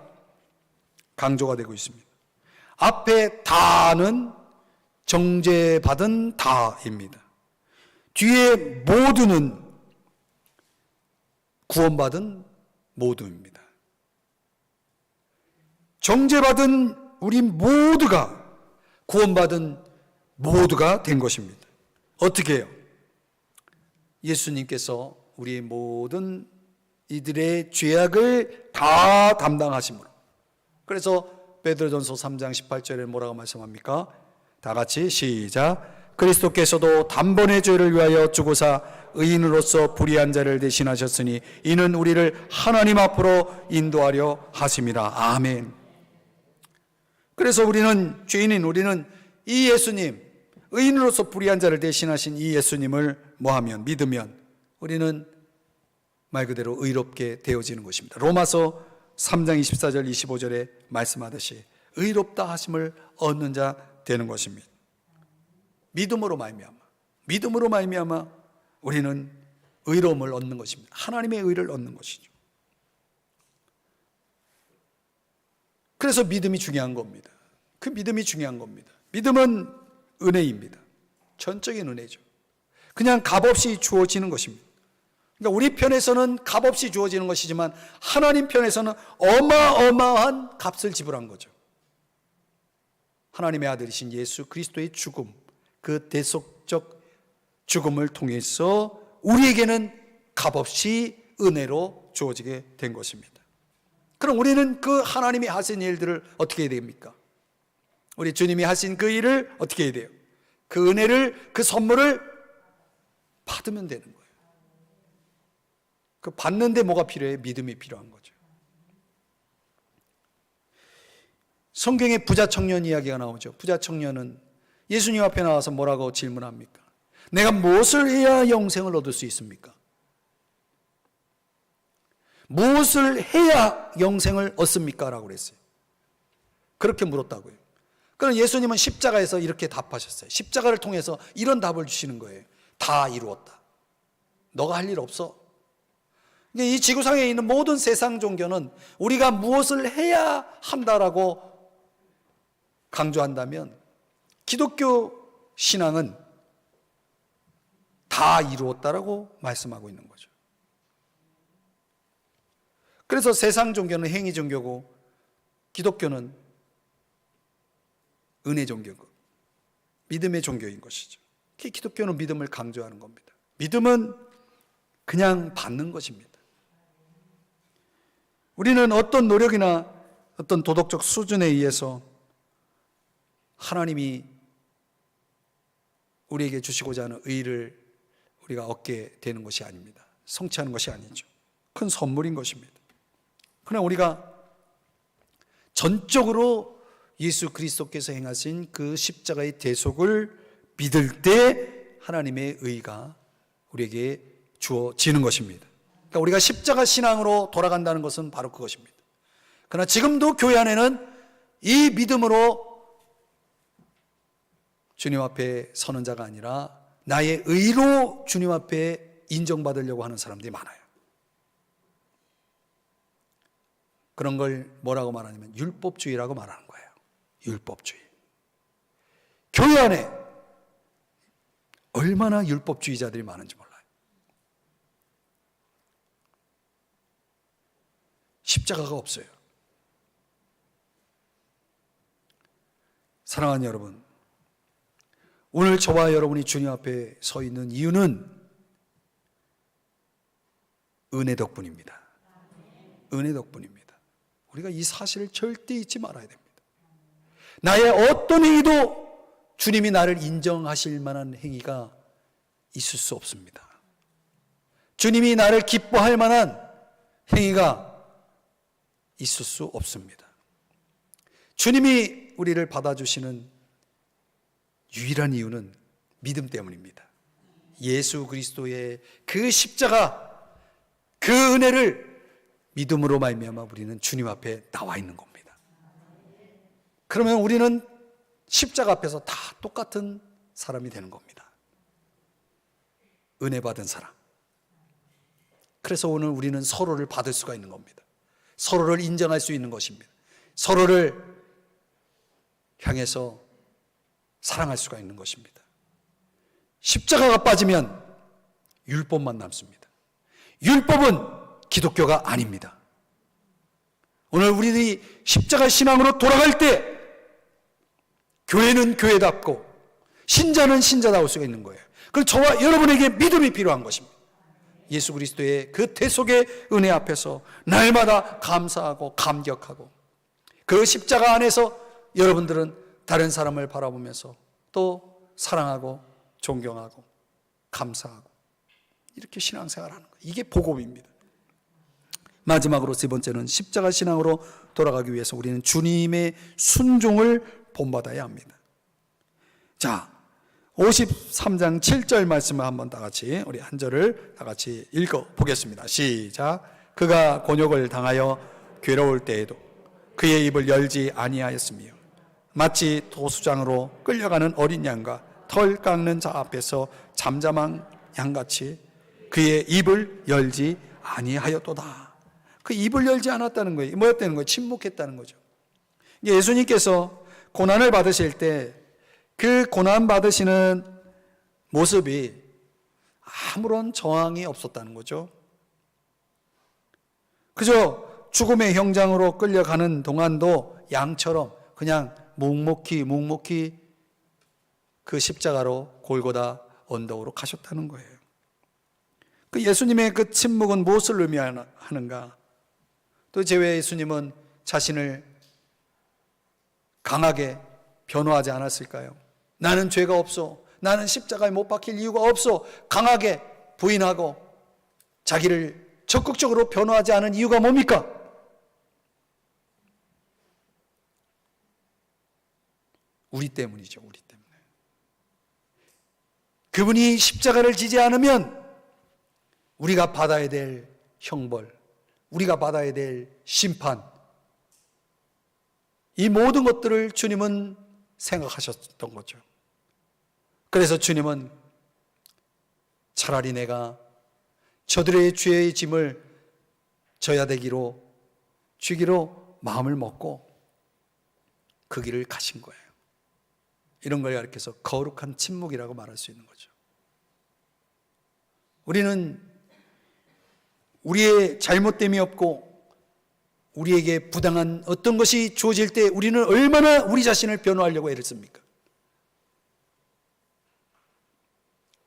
강조가 되고 있습니다. 앞에 다는 정죄받은 다입니다. 뒤에 모두는 구원받은 모두입니다. 정죄받은 우리 모두가 구원받은 모두가 된 것입니다. 어떻게 해요? 예수님께서 우리 모든 이들의 죄악을 다 담당하심으로. 그래서 베드로전서 3장 18절에 뭐라고 말씀합니까? 다 같이 시작. 그리스도께서도 단번에 죄를 위하여 죽으사 의인으로서 불의한 자를 대신하셨으니 이는 우리를 하나님 앞으로 인도하려 하심이라. 아멘. 그래서 우리는 죄인인 우리는 이 예수님, 의인으로서 불의한 자를 대신하신 이 예수님을 뭐하면 믿으면 우리는 말 그대로 의롭게 되어지는 것입니다. 로마서 3장 24절 25절에 말씀하듯이 의롭다 하심을 얻는 자 되는 것입니다. 믿음으로 말미암아 우리는 의로움을 얻는 것입니다. 하나님의 의를 얻는 것이죠. 그래서 믿음이 중요한 겁니다. 그 믿음이 중요한 겁니다. 믿음은 은혜입니다. 전적인 은혜죠. 그냥 값없이 주어지는 것입니다. 그러니까 우리 편에서는 값없이 주어지는 것이지만 하나님 편에서는 어마어마한 값을 지불한 거죠. 하나님의 아들이신 예수 그리스도의 죽음, 그 대속적 죽음을 통해서 우리에게는 값없이 은혜로 주어지게 된 것입니다. 그럼 우리는 그 하나님이 하신 일들을 어떻게 해야 됩니까? 우리 주님이 하신 그 일을 어떻게 해야 돼요? 그 은혜를, 그 선물을 받으면 되는 거예요. 그 받는데 뭐가 필요해? 믿음이 필요한 거죠. 성경에 부자 청년 이야기가 나오죠. 부자 청년은 예수님 앞에 나와서 뭐라고 질문합니까? 내가 무엇을 해야 영생을 얻을 수 있습니까? 무엇을 해야 영생을 얻습니까? 라고 그랬어요. 그렇게 물었다고요. 그럼 예수님은 십자가에서 이렇게 답하셨어요. 십자가를 통해서 이런 답을 주시는 거예요. 다 이루었다. 너가 할 일 없어. 이 지구상에 있는 모든 세상 종교는 우리가 무엇을 해야 한다라고 강조한다면 기독교 신앙은 다 이루었다라고 말씀하고 있는 거죠. 그래서 세상 종교는 행위 종교고 기독교는 은혜 종교고 믿음의 종교인 것이죠. 기독교는 믿음을 강조하는 겁니다. 믿음은 그냥 받는 것입니다. 우리는 어떤 노력이나 어떤 도덕적 수준에 의해서 하나님이 우리에게 주시고자 하는 의를 우리가 얻게 되는 것이 아닙니다. 성취하는 것이 아니죠. 큰 선물인 것입니다. 그러나 우리가 전적으로 예수 그리스도께서 행하신 그 십자가의 대속을 믿을 때 하나님의 의가 우리에게 주어지는 것입니다. 그러니까 우리가 십자가 신앙으로 돌아간다는 것은 바로 그것입니다. 그러나 지금도 교회 안에는 이 믿음으로 주님 앞에 서는 자가 아니라 나의 의로 주님 앞에 인정받으려고 하는 사람들이 많아요. 그런 걸 뭐라고 말하냐면 율법주의라고 말하는 거예요. 율법주의. 교회 안에 얼마나 율법주의자들이 많은지 몰라요. 십자가가 없어요. 사랑하는 여러분, 오늘 저와 여러분이 주님 앞에 서 있는 이유는 은혜 덕분입니다. 은혜 덕분입니다. 우리가 이 사실을 절대 잊지 말아야 됩니다. 나의 어떤 행위도 주님이 나를 인정하실 만한 행위가 있을 수 없습니다. 주님이 나를 기뻐할 만한 행위가 있을 수 없습니다. 주님이 우리를 받아주시는 유일한 이유는 믿음 때문입니다. 예수 그리스도의 그 십자가, 그 은혜를 믿음으로 말미암아 우리는 주님 앞에 나와 있는 겁니다. 그러면 우리는 십자가 앞에서 다 똑같은 사람이 되는 겁니다. 은혜 받은 사람. 그래서 오늘 우리는 서로를 받을 수가 있는 겁니다. 서로를 인정할 수 있는 것입니다. 서로를 향해서 사랑할 수가 있는 것입니다. 십자가가 빠지면 율법만 남습니다. 율법은 기독교가 아닙니다. 오늘 우리들이 십자가 신앙으로 돌아갈 때 교회는 교회답고 신자는 신자다울 수가 있는 거예요. 그럼 저와 여러분에게 믿음이 필요한 것입니다. 예수 그리스도의 그 대속의 은혜 앞에서 날마다 감사하고 감격하고 그 십자가 안에서 여러분들은 다른 사람을 바라보면서 또 사랑하고 존경하고 감사하고 이렇게 신앙생활을 하는 거예요. 이게 복음입니다. 마지막으로 세 번째는 십자가 신앙으로 돌아가기 위해서 우리는 주님의 순종을 본받아야 합니다. 자, 53장 7절 말씀을 한번 다 같이 우리 한 절을 다 같이 읽어 보겠습니다. 시작. 그가 곤욕을 당하여 괴로울 때에도 그의 입을 열지 아니하였으며 마치 도수장으로 끌려가는 어린 양과 털 깎는 자 앞에서 잠잠한 양같이 그의 입을 열지 아니하였도다. 그 입을 열지 않았다는 거예요. 뭐였다는 거예요? 침묵했다는 거죠. 예수님께서 고난을 받으실 때 그 고난 받으시는 모습이 아무런 저항이 없었다는 거죠. 그저 죽음의 형장으로 끌려가는 동안도 양처럼 그냥 묵묵히 그 십자가로 골고다 언덕으로 가셨다는 거예요. 그 예수님의 그 침묵은 무엇을 의미하는가? 도대체 왜 예수님은 자신을 강하게 변호하지 않았을까요? 나는 죄가 없어. 나는 십자가에 못 박힐 이유가 없어 강하게 부인하고 자기를 적극적으로 변호하지 않은 이유가 뭡니까? 우리 때문이죠. 우리 때문에. 그분이 십자가를 지지 않으면 우리가 받아야 될 형벌, 우리가 받아야 될 심판, 이 모든 것들을 주님은 생각하셨던 거죠. 그래서 주님은 차라리 내가 저들의 죄의 짐을 져야 되기로 주기로 마음을 먹고 그 길을 가신 거예요. 이런 걸 가르쳐서 거룩한 침묵이라고 말할 수 있는 거죠. 우리는 우리의 잘못됨이 없고 우리에게 부당한 어떤 것이 주어질 때 우리는 얼마나 우리 자신을 변호하려고 애를 씁니까?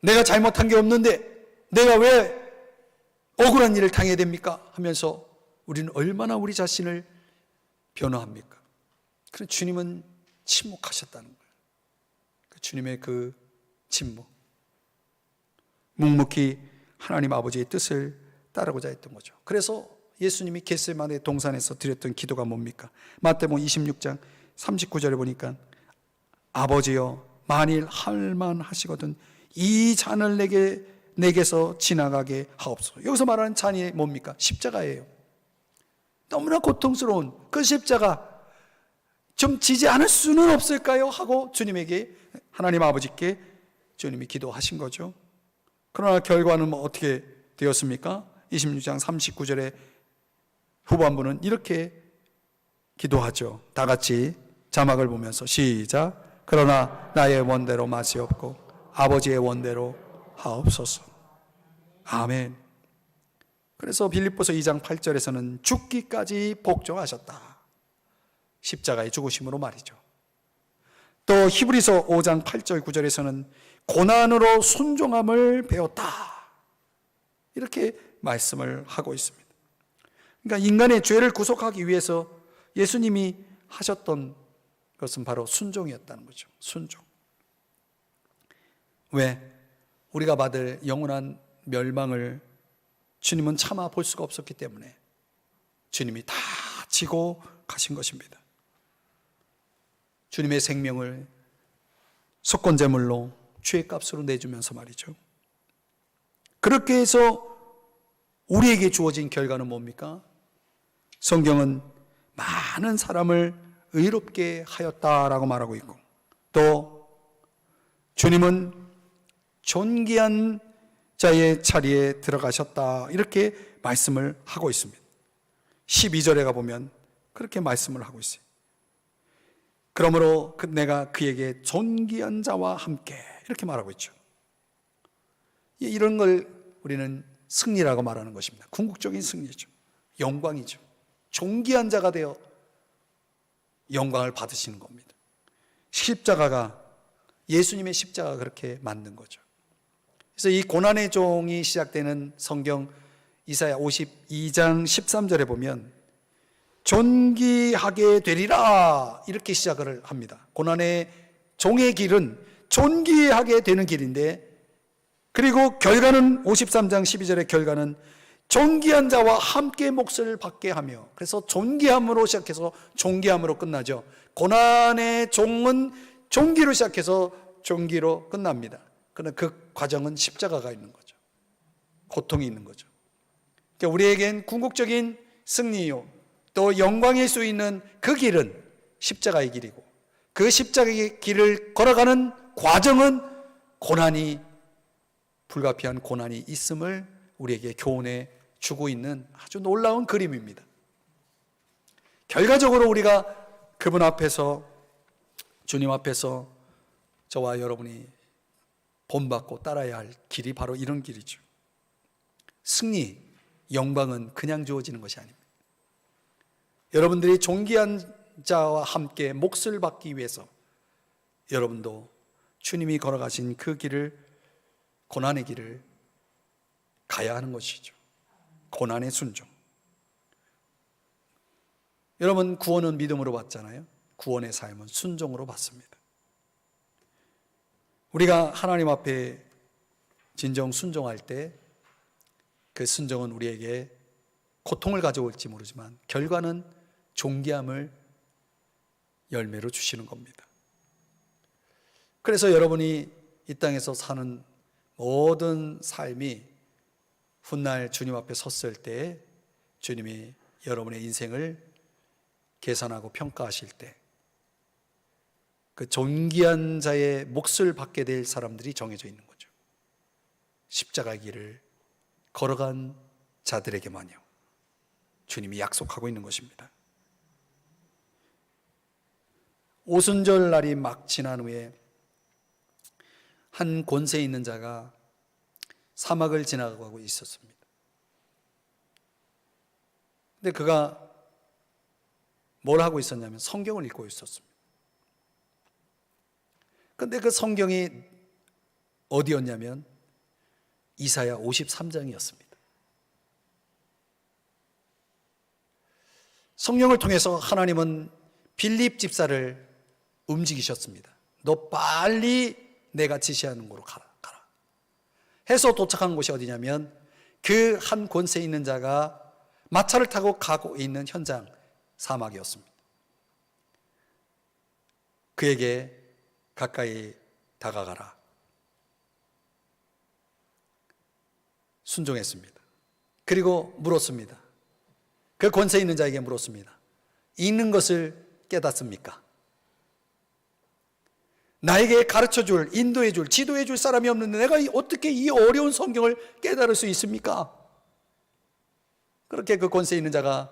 내가 잘못한 게 없는데 내가 왜 억울한 일을 당해야 됩니까? 하면서 우리는 얼마나 우리 자신을 변호합니까? 그래서 주님은 침묵하셨다는 거예요. 주님의 그 침묵, 묵묵히 하나님 아버지의 뜻을 따르고자 했던 거죠. 그래서 예수님이 겟세마네 동산에서 드렸던 기도가 뭡니까? 마태복음 26장 39절에 보니까 아버지여 만일 할만하시거든 이 잔을 내게서 지나가게 하옵소서. 여기서 말하는 잔이 뭡니까? 십자가예요. 너무나 고통스러운 그 십자가 좀 지지 않을 수는 없을까요? 하고 주님에게, 하나님 아버지께 주님이 기도하신 거죠. 그러나 결과는 어떻게 되었습니까? 26장 39절에 후반부는 이렇게 기도하죠. 다 같이 자막을 보면서 시작. 그러나 나의 원대로 마시옵고 아버지의 원대로 하옵소서. 아멘. 그래서 빌립보서 2장 8절에서는 죽기까지 복종하셨다. 십자가의 죽으심으로 말이죠. 또 히브리서 5장 8절 9절에서는 고난으로 순종함을 배웠다. 이렇게 말씀을 하고 있습니다. 그러니까 인간의 죄를 구속하기 위해서 예수님이 하셨던 것은 바로 순종이었다는 거죠. 순종. 왜? 우리가 받을 영원한 멸망을 주님은 차마 볼 수가 없었기 때문에 주님이 다 지고 가신 것입니다. 주님의 생명을 속건제물로 죄값으로 내주면서 말이죠. 그렇게 해서 우리에게 주어진 결과는 뭡니까? 성경은 많은 사람을 의롭게 하였다라고 말하고 있고, 또 주님은 존귀한 자의 자리에 들어가셨다 이렇게 말씀을 하고 있습니다. 12절에 가보면 그렇게 말씀을 하고 있어요. 그러므로 내가 그에게 존귀한 자와 함께 이렇게 말하고 있죠. 이런 걸 우리는 승리라고 말하는 것입니다. 궁극적인 승리죠. 영광이죠. 존귀한 자가 되어 영광을 받으시는 겁니다. 십자가가, 예수님의 십자가가 그렇게 만든 거죠. 그래서 이 고난의 종이 시작되는 성경 이사야 52장 13절에 보면 존귀하게 되리라 이렇게 시작을 합니다. 고난의 종의 길은 존귀하게 되는 길인데, 그리고 결과는 53장 12절의 결과는 존귀한 자와 함께 몫을 받게 하며, 그래서 존귀함으로 시작해서 존귀함으로 끝나죠. 고난의 종은 존귀로 시작해서 존귀로 끝납니다. 그러나 그 과정은 십자가가 있는 거죠. 고통이 있는 거죠. 그러니까 우리에겐 궁극적인 승리요, 또 영광일 수 있는 그 길은 십자가의 길이고, 그 십자가의 길을 걸어가는 과정은 고난이, 불가피한 고난이 있음을 우리에게 교훈해 주고 있는 아주 놀라운 그림입니다. 결과적으로 우리가 그분 앞에서, 주님 앞에서 저와 여러분이 본받고 따라야 할 길이 바로 이런 길이죠. 승리, 영광은 그냥 주어지는 것이 아닙니다. 여러분들이 존귀한 자와 함께 몫을 받기 위해서 여러분도 주님이 걸어가신 그 길을, 고난의 길을 가야 하는 것이죠. 고난의 순종. 여러분, 구원은 믿음으로 받잖아요. 구원의 삶은 순종으로 받습니다. 우리가 하나님 앞에 진정 순종할 때 그 순종은 우리에게 고통을 가져올지 모르지만 결과는 존귀함을 열매로 주시는 겁니다. 그래서 여러분이 이 땅에서 사는 모든 삶이 훗날 주님 앞에 섰을 때 주님이 여러분의 인생을 계산하고 평가하실 때 그 존귀한 자의 몫을 받게 될 사람들이 정해져 있는 거죠. 십자가의 길을 걸어간 자들에게만요. 주님이 약속하고 있는 것입니다. 오순절 날이 막 지난 후에 한 권세 있는 자가 사막을 지나가고 있었습니다. 근데 그가 뭘 하고 있었냐면 성경을 읽고 있었습니다. 근데 그 성경이 어디였냐면 이사야 53장이었습니다. 성령을 통해서 하나님은 빌립 집사를 움직이셨습니다. 너 빨리 내가 지시하는 곳으로 가라. 해서 도착한 곳이 어디냐면 그 한 권세 있는 자가 마차를 타고 가고 있는 현장 사막이었습니다. 그에게 가까이 다가가라. 순종했습니다. 그리고 물었습니다. 그 권세 있는 자에게 물었습니다. 읽는 것을 깨닫습니까? 나에게 가르쳐줄, 인도해줄, 지도해줄 사람이 없는데 내가 어떻게 이 어려운 성경을 깨달을 수 있습니까? 그렇게 그 권세 있는 자가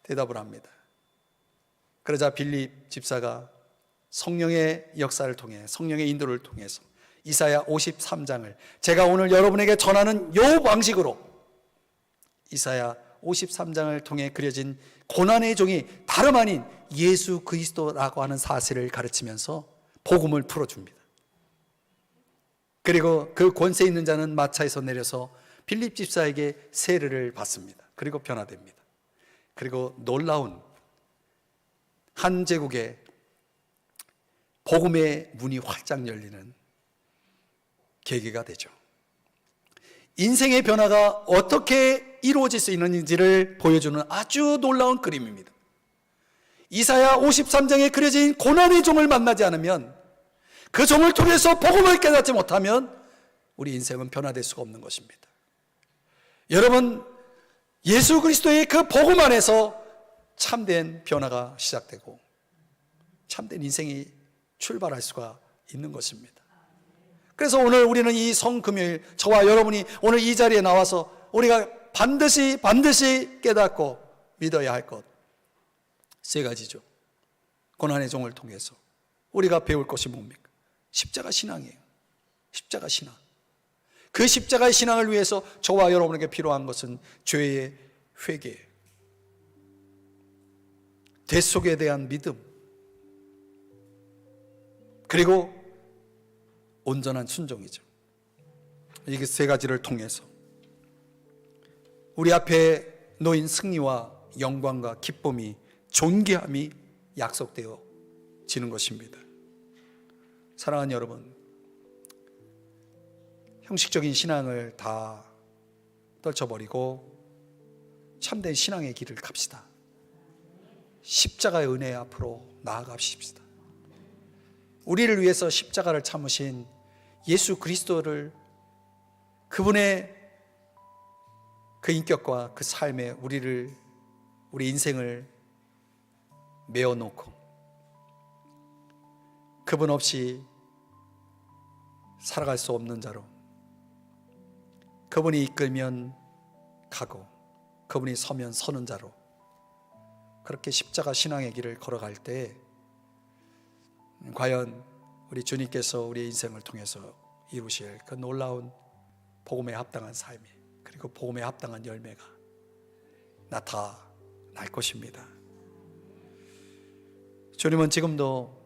대답을 합니다. 그러자 빌립 집사가 성령의 역사를 통해, 성령의 인도를 통해서 이사야 53장을 제가 오늘 여러분에게 전하는 요 방식으로 이사야 53장을 통해 그려진 고난의 종이 다름 아닌 예수 그리스도라고 하는 사실을 가르치면서 복음을 풀어줍니다. 그리고 그 권세 있는 자는 마차에서 내려서 빌립 집사에게 세례를 받습니다. 그리고 변화됩니다. 그리고 놀라운 한 제국의 복음의 문이 활짝 열리는 계기가 되죠. 인생의 변화가 어떻게 이루어질 수 있는지를 보여주는 아주 놀라운 그림입니다. 이사야 53장에 그려진 고난의 종을 만나지 않으면, 그 종을 통해서 복음을 깨닫지 못하면 우리 인생은 변화될 수가 없는 것입니다. 여러분, 예수 그리스도의 그 복음 안에서 참된 변화가 시작되고 참된 인생이 출발할 수가 있는 것입니다. 그래서 오늘 우리는 이 성금요일, 저와 여러분이 오늘 이 자리에 나와서 우리가 반드시 깨닫고 믿어야 할 것 세 가지죠. 고난의 종을 통해서 우리가 배울 것이 뭡니까? 십자가 신앙이에요. 십자가 신앙. 그 십자가의 신앙을 위해서 저와 여러분에게 필요한 것은 죄의 회개, 대속에 대한 믿음, 그리고 온전한 순종이죠. 이게 세 가지를 통해서 우리 앞에 놓인 승리와 영광과 기쁨이, 존귀함이 약속되어지는 것입니다. 사랑하는 여러분, 형식적인 신앙을 다 떨쳐버리고 참된 신앙의 길을 갑시다. 십자가의 은혜 앞으로 나아갑시다. 우리를 위해서 십자가를 참으신 예수 그리스도를, 그분의 그 인격과 그 삶에 우리 인생을 메어놓고 그분 없이 살아갈 수 없는 자로, 그분이 이끌면 가고 그분이 서면 서는 자로, 그렇게 십자가 신앙의 길을 걸어갈 때 과연 우리 주님께서 우리의 인생을 통해서 이루실 그 놀라운 복음에 합당한 삶이, 그리고 복음에 합당한 열매가 나타날 것입니다. 주님은 지금도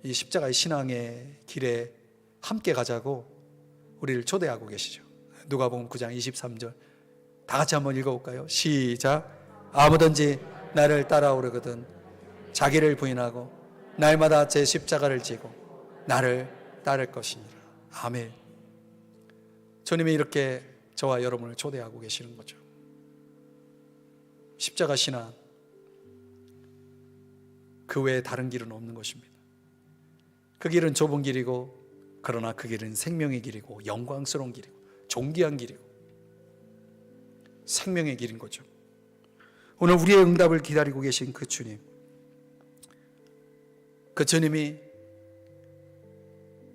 이 십자가의 신앙의 길에 함께 가자고 우리를 초대하고 계시죠. 누가복음 9장 23절 다 같이 한번 읽어볼까요? 시작. 아무든지 나를 따라오려거든 자기를 부인하고 날마다 제 십자가를 지고 나를 따를 것이니라. 아멘. 주님이 이렇게 저와 여러분을 초대하고 계시는 거죠. 십자가 신앙, 그 외에 다른 길은 없는 것입니다. 그 길은 좁은 길이고, 그러나 그 길은 생명의 길이고, 영광스러운 길이고, 존귀한 길이고, 생명의 길인 거죠. 오늘 우리의 응답을 기다리고 계신 그 주님, 그 주님이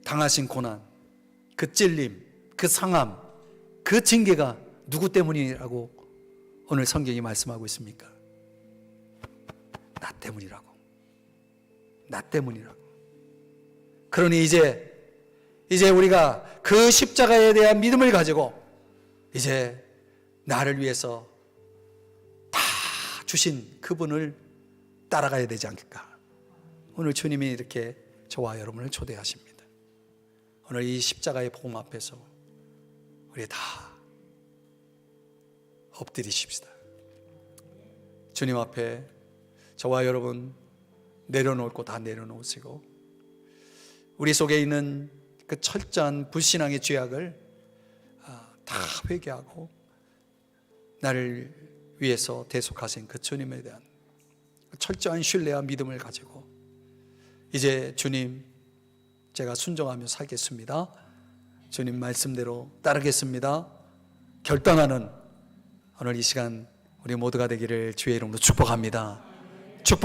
당하신 고난, 그 찔림, 그 상함, 그 징계가 누구 때문이라고 오늘 성경이 말씀하고 있습니까? 나 때문이라고. 나 때문이라고. 그러니 이제 우리가 그 십자가에 대한 믿음을 가지고 이제 나를 위해서 다 주신 그분을 따라가야 되지 않을까. 오늘 주님이 이렇게 저와 여러분을 초대하십니다. 오늘 이 십자가의 복음 앞에서 우리 다 엎드리십시다. 주님 앞에 저와 여러분 내려놓을 거 다 내려놓으시고, 우리 속에 있는 그 철저한 불신앙의 죄악을 다 회개하고 나를 위해서 대속하신 그 주님에 대한 철저한 신뢰와 믿음을 가지고 이제 주님, 제가 순종하며 살겠습니다. 주님 말씀대로 따르겠습니다. 결단하는 오늘 이 시간 우리 모두가 되기를 주의 이름으로 축복합니다. 축복.